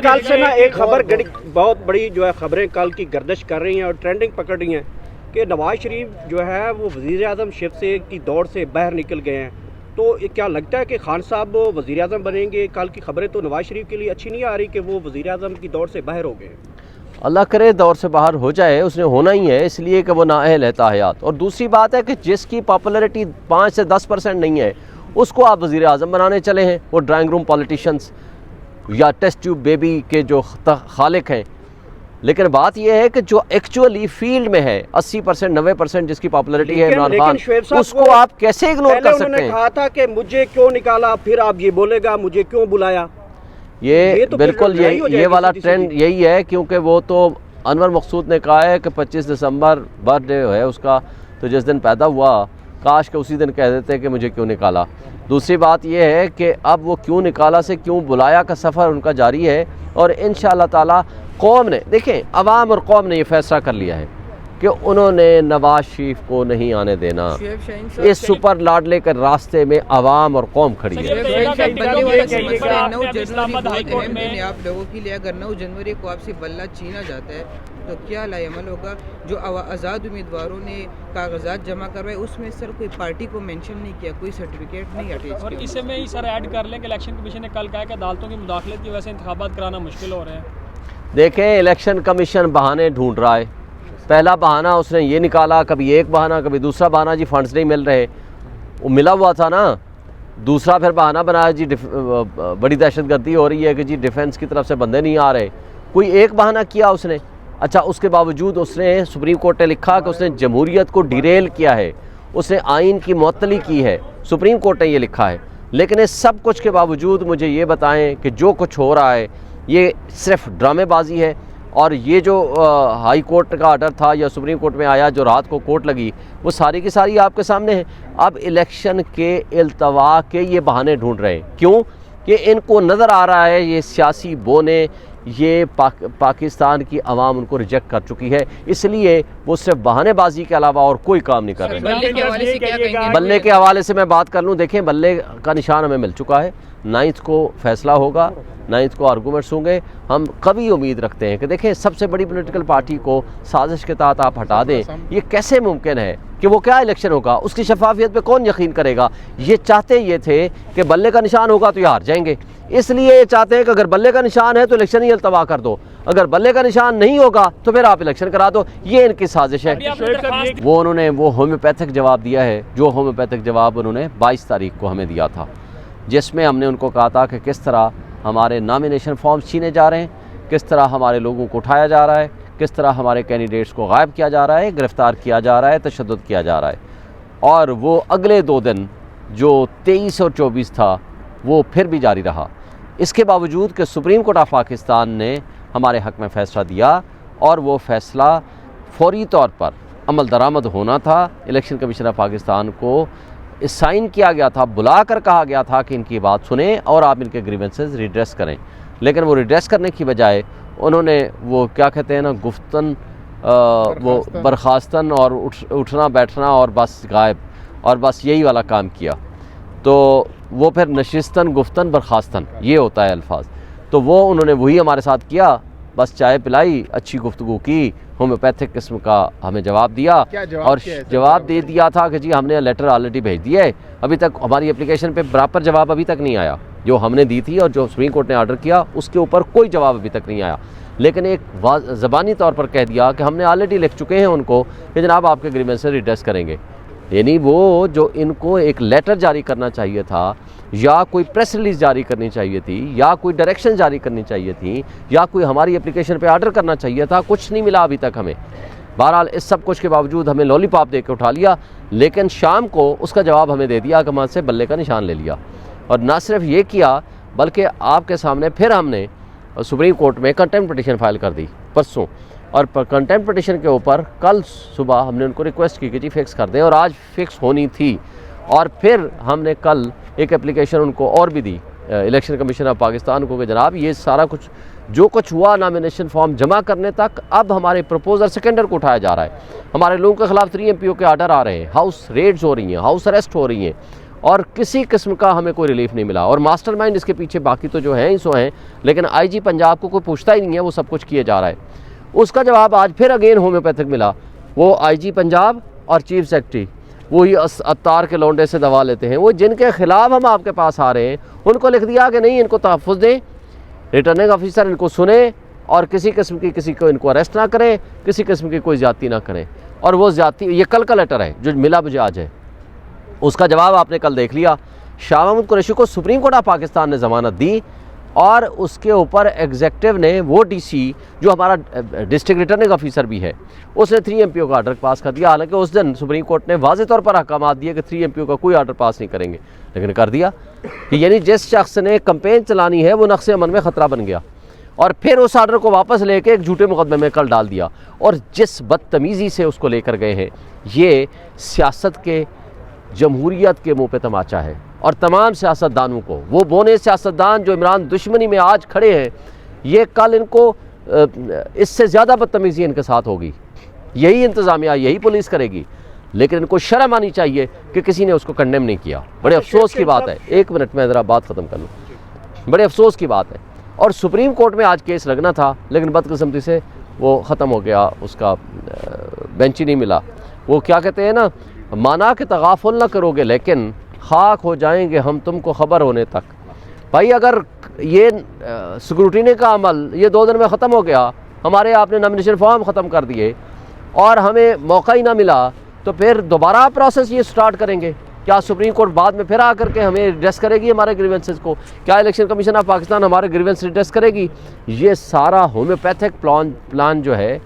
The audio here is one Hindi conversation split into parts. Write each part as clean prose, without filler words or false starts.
कल से ना एक खबर बहुत बड़ी जो है खबरें कल की गर्दिश कर रही हैं और ट्रेंडिंग पकड़ रही हैं कि नवाज शरीफ जो है वो वज़ीर आज़म शिप से की दौड़ से बाहर निकल गए हैं। तो ये क्या लगता है कि खान साहब वज़ीर आज़म बनेंगे? कल की खबरें तो नवाज शरीफ के लिए अच्छी नहीं आ रही कि वो वज़ीर आज़म की दौड़ से बाहर हो गए। अल्लाह करे दौर से बाहर हो जाए, उसने होना ही है इसलिए कि वो नाअहल है ताहयात। और दूसरी बात है कि जिसकी पॉपुलैरिटी 5 से 10% नहीं है उसको आप वज़ीर आज़म बनाने चले हैं। वो ड्राइंग रूम पॉलिटिशियंस या टेस्ट ट्यूब बेबी के जो खालिक हैं। लेकिन बात यह है कि जो एक्चुअली फील्ड में है 80% 90% जिसकी पॉपुलैरिटी है इमरान खान, उसको आप कैसे इग्नोर कर सकते हैं? कहा था कि मुझे क्यों निकाला, फिर आप ये बोलेगा मुझे क्यों बुलाया। ये तो बिल्कुल ये वाला ट्रेंड यही है, क्योंकि वो तो अनवर मकसूद ने कहा है कि 25 दिसंबर बर्थडे है उसका, तो जिस दिन पैदा हुआ काश के उसी दिन कह देते कि मुझे क्यों निकाला। दूसरी बात यह है कि अब वो क्यों निकाला से क्यों बुलाया का सफ़र उनका जारी है। और इंशाअल्लाह ताला कौम ने, देखें अवाम और कौम ने ये फैसला कर लिया है कि उन्होंने नवाज शरीफ को नहीं आने देना। इस सुपर लाडले के रास्ते में अवाम और कौम खड़ी है। आप लोगों के लिए अगर 9 जनवरी को आपसे बल्ला छीना जाता है तो क्या लाएमल होगा? जो आज़ाद उम्मीदवारों ने कागजात जमा करवाए उसमें सर कोई पार्टी को मेंशन नहीं किया, कोई सर्टिफिकेट नहीं अटैच। और इससे में ही सर ऐड कर लें कि इलेक्शन कमीशन ने कल कहा कि अदालतों की मुदाखलत की वजह से इंतखाबात कराना मुश्किल हो रहे हैं। देखें इलेक्शन कमीशन बहाने ढूंढ रहा है। पहला बहाना उसने ये निकाला, कभी एक बहाना कभी दूसरा बहाना, जी फंड्स नहीं मिल रहे, वो मिला हुआ था ना। दूसरा फिर बहाना बनाया जी बड़ी दहशतगर्दी हो रही है कि जी डिफेंस की तरफ से बंदे नहीं आ रहे। कोई एक बहाना किया उसने। अच्छा, उसके बावजूद उसने सुप्रीम कोर्ट ने लिखा कि उसने जमहूरियत को डिरेल किया है, उसने आइन की मुअत्तली की है, सुप्रीम कोर्ट ने ये लिखा है। लेकिन इस सब कुछ के बावजूद मुझे ये बताएं कि जो कुछ हो रहा है ये सिर्फ ड्रामेबाजी है। और ये जो हाई कोर्ट का आर्डर था या सुप्रीम कोर्ट में आया, जो रात को कोर्ट लगी, वो सारी की सारी आपके सामने है। अब इलेक्शन के इल्तवा के ये बहाने ढूंढ रहे हैं। क्यों? कि इनको नज़र आ रहा है ये सियासी बोने, ये पाकिस्तान की आवाम उनको रिजेक्ट कर चुकी है, इसलिए वो सिर्फ बहानेबाजी के अलावा और कोई काम नहीं कर रहे। बल्ले के हवाले से मैं बात कर लूँ, देखें बल्ले का निशान हमें मिल चुका है। 9 को फैसला होगा, 9 को आर्गूमेंट्स होंगे। हम कभी उम्मीद रखते हैं कि देखें सबसे बड़ी पॉलिटिकल पार्टी को साजिश के तहत आप हटा दें, ये कैसे मुमकिन है कि वो क्या इलेक्शन होगा, उसकी शफाफियत पे कौन यकीन करेगा। ये चाहते ये थे कि बल्ले का निशान होगा तो ये हार जाएंगे, इसलिए ये चाहते हैं कि अगर बल्ले का निशान है तो इलेक्शन ही अल्तवा कर दो, अगर बल्ले का निशान नहीं होगा तो फिर आप इलेक्शन करा दो। ये इनकी साजिश है। वो उन्होंने वो होम्योपैथिक जवाब दिया है, जो होम्योपैथिक जवाब उन्होंने 22 तारीख को हमें दिया था, जिसमें हमने उनको कहा था कि किस तरह हमारे नॉमिनेशन फॉर्म्स छीने जा रहे हैं, किस तरह हमारे लोगों को उठाया जा रहा है, किस तरह हमारे कैंडिडेट्स को गायब किया जा रहा है, गिरफ़्तार किया जा रहा है, तशद्दुद किया जा रहा है। और वो अगले 2 दिन जो 23 और 24 था वो फिर भी जारी रहा। इसके बावजूद कि सुप्रीम कोर्ट ऑफ पाकिस्तान ने हमारे हक़ में फ़ैसला दिया और वो फ़ैसला फौरी तौर पर अमल दरामद होना था। इलेक्शन कमीशन ऑफ पाकिस्तान को साइन किया गया था, बुलाकर कहा गया था कि इनकी बात सुने और आप इनके ग्रीवेंसेस रिड्रेस करें। लेकिन वो रिड्रेस करने की बजाय उन्होंने वो क्या कहते हैं ना, गुफ्तन वो बर्खास्तन और उठना बैठना और बस गायब, और बस यही वाला काम किया। तो वो फिर नशिस्तन गुफ्तन बर्खास्तन ये होता है अल्फाज। तो वो उन्होंने वही हमारे साथ किया, बस चाय पिलाई, अच्छी गुफ्तगू की, होम्योपैथिक किस्म का हमें जवाब दिया। और जवाब दे दिया था कि जी हमने लेटर ऑलरेडी भेज दिया है, अभी तक हमारी एप्लीकेशन पे प्रॉपर जवाब अभी तक नहीं आया। जो हमने दी थी और जो सुप्रीम कोर्ट ने ऑर्डर किया उसके ऊपर कोई जवाब अभी तक नहीं आया। लेकिन एक ज़बानी तौर पर कह दिया कि हमने ऑलरेडी लिख चुके हैं उनको कि जनाब आपके ग्रीवेंसेस रिड्रेस करेंगे। यानी वो जो इनको एक लेटर जारी करना चाहिए था, या कोई प्रेस रिलीज़ जारी करनी चाहिए थी, या कोई डायरेक्शन जारी करनी चाहिए थी, या कोई हमारी एप्लीकेशन पे ऑर्डर करना चाहिए था, कुछ नहीं मिला अभी तक हमें। बहरहाल इस सब कुछ के बावजूद हमें लॉलीपॉप दे के उठा लिया, लेकिन शाम को उसका जवाब हमें दे दिया कि वहाँ से बल्ले का निशान ले लिया। और ना सिर्फ ये किया बल्कि आपके सामने फिर हमने सुप्रीम कोर्ट में कंटेम्प्ट पिटीशन फाइल कर दी परसों, और कंटेम्प्ट पिटीशन के ऊपर कल सुबह हमने उनको रिक्वेस्ट की कि जी फिक्स कर दें, और आज फिक्स होनी थी। और फिर हमने कल एक एप्लीकेशन उनको और भी दी इलेक्शन कमीशन ऑफ पाकिस्तान को कि जनाब ये सारा कुछ जो कुछ हुआ नॉमिनेशन फॉर्म जमा करने तक, अब हमारे प्रपोजल सेकेंडर को उठाया जा रहा है। हमारे लोगों के खिलाफ 3 MPO के आर्डर आ रहे हैं, हाउस रेड्स हो रही हैं, हाउस अरेस्ट हो रही हैं, और किसी किस्म का हमें कोई रिलीफ नहीं मिला। और मास्टरमाइंड इसके पीछे बाकी तो जो हैं ही सो हैं, लेकिन आईजी पंजाब को कोई पूछता ही नहीं है, वो सब कुछ किए जा रहा है। उसका जवाब आज फिर अगेन होम्योपैथिक मिला। वो आईजी पंजाब और चीफ सेक्रेटरी वही अत्तार के लौंडे से दवा लेते हैं। वो जिनके खिलाफ हम आपके पास आ रहे हैं उनको लिख दिया कि नहीं, इनको तहफ़्फ़ुज़ दें, रिटर्निंग ऑफिसर इनको सुने और किसी किस्म की किसी को इनको अरेस्ट ना करें, किसी किस्म की कोई ज़्यादती ना करें। और वो ज़्यादती, ये कल का लेटर है जो मिला मुझे आज है, उसका जवाब आपने कल देख लिया। शाह महमूद कुरैशी को सुप्रीम कोर्ट ऑफ पाकिस्तान ने ज़मानत दी और उसके ऊपर एग्जेक्टिव ने वो डीसी जो हमारा डिस्ट्रिक्ट रिटर्निंग ऑफिसर भी है, उसने 3 MPO का आर्डर पास कर दिया। हालांकि उस दिन सुप्रीम कोर्ट ने वाज़ेह तौर पर अहकाम दिए कि 3 MPO का कोई आर्डर पास नहीं करेंगे, लेकिन कर दिया कि यानी जिस शख्स ने कंपेन चलानी है वो नक्शे अमन में ख़तरा बन गया। और फिर उस आर्डर को वापस लेके एक झूठे मुकदमे में कल डाल दिया। और जिस बदतमीज़ी से उसको लेकर गए हैं, ये सियासत के, जमहूरियत के मुँह पे तमाचा है। और तमाम सियासतदानों को, वो बोने सियासतदान जो इमरान दुश्मनी में आज खड़े हैं, ये कल इनको इससे ज़्यादा बदतमीज़ी इनके साथ होगी। यही इंतज़ामिया, यही पुलिस करेगी। लेकिन इनको शर्म आनी चाहिए कि किसी ने उसको कंडेम नहीं किया। बड़े अफसोस की बात है। 1 मिनट में ज़रा बात ख़त्म कर लूँ। बड़े अफसोस की बात है। और सुप्रीम कोर्ट में आज केस लगना था, लेकिन बदकिस्मती से वो ख़त्म हो गया, उसका बेंच ही नहीं मिला। वो क्या कहते हैं ना, माना कि तगाफुल ना करोगे लेकिन खाक हो जाएंगे हम तुमको खबर होने तक। भाई अगर ये स्क्रूटिनी का अमल ये 2 दिन में ख़त्म हो गया, हमारे आपने नॉमिनेशन फॉर्म ख़त्म कर दिए और हमें मौका ही ना मिला, तो फिर दोबारा प्रोसेस ये स्टार्ट करेंगे। क्या सुप्रीम कोर्ट बाद में फिर आकर के हमें रिड्रेस करेगी हमारे ग्रीवेंसेस को? क्या इलेक्शन कमीशन ऑफ पाकिस्तान हमारे ग्रीवेंस रिड्रेस करेगी? ये सारा होम्योपैथिक प्लान जो है,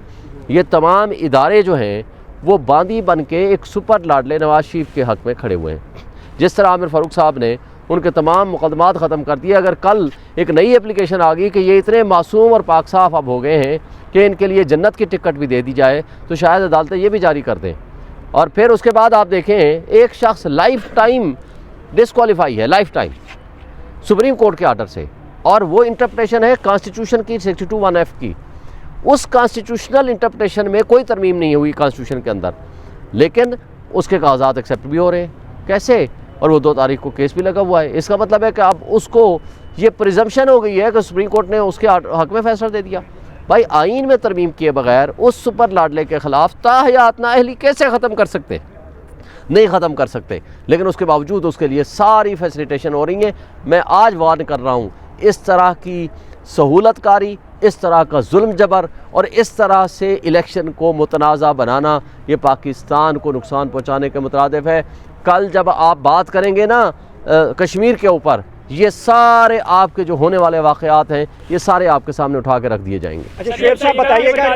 ये तमाम इदारे जो हैं वो बांदी बन के एक सुपर लाडले नवाज शरीफ के हक़ में खड़े हुए हैं। जिस तरह आमिर फ़ारूक साहब ने उनके तमाम मुकदमात ख़त्म कर दिए, अगर कल एक नई एप्लीकेशन आ गई कि ये इतने मासूम और पाक साफ़ अब हो गए हैं कि इनके लिए जन्नत की टिकट भी दे दी जाए, तो शायद अदालतें ये भी जारी कर दें। और फिर उसके बाद आप देखें, एक शख्स लाइफ टाइम डिसक्वालीफाई है, लाइफ टाइम सुप्रीम कोर्ट के आर्डर से, और वो इंटरप्रिटेशन है कॉन्स्टिट्यूशन की 62(1)(f) की। उस कॉन्स्टिट्यूशनल इंटरप्रिटेशन में कोई तरमीम नहीं हुई कॉन्स्टिट्यूशन के अंदर, लेकिन उसके कागजात एक्सेप्ट भी हो रहे हैं। कैसे? और वो 2 तारीख को केस भी लगा हुआ है। इसका मतलब है कि अब उसको ये प्रिजम्पशन हो गई है कि सुप्रीम कोर्ट ने उसके हक़ में फैसला दे दिया। भाई आइन में तरमीम किए बगैर उस सुपर लाडले के ख़िलाफ़ ताहयात नाअहली कैसे ख़त्म कर सकते? नहीं ख़त्म कर सकते, लेकिन उसके बावजूद उसके लिए सारी फैसिलिटेशन हो रही हैं। मैं आज वार्न कर रहा हूँ, इस तरह की सहूलतकारी, इस तरह का जुल्म जबर और इस तरह से इलेक्शन को मुतनाज़ा बनाना, ये पाकिस्तान को नुकसान पहुँचाने के मुतरादिफ है। कल जब आप बात करेंगे ना कश्मीर के ऊपर, ये सारे आपके जो होने वाले वाक़यात हैं, ये सारे आपके सामने उठा के रख दिए जाएंगे। अच्छा शेर साहब बताइएगा।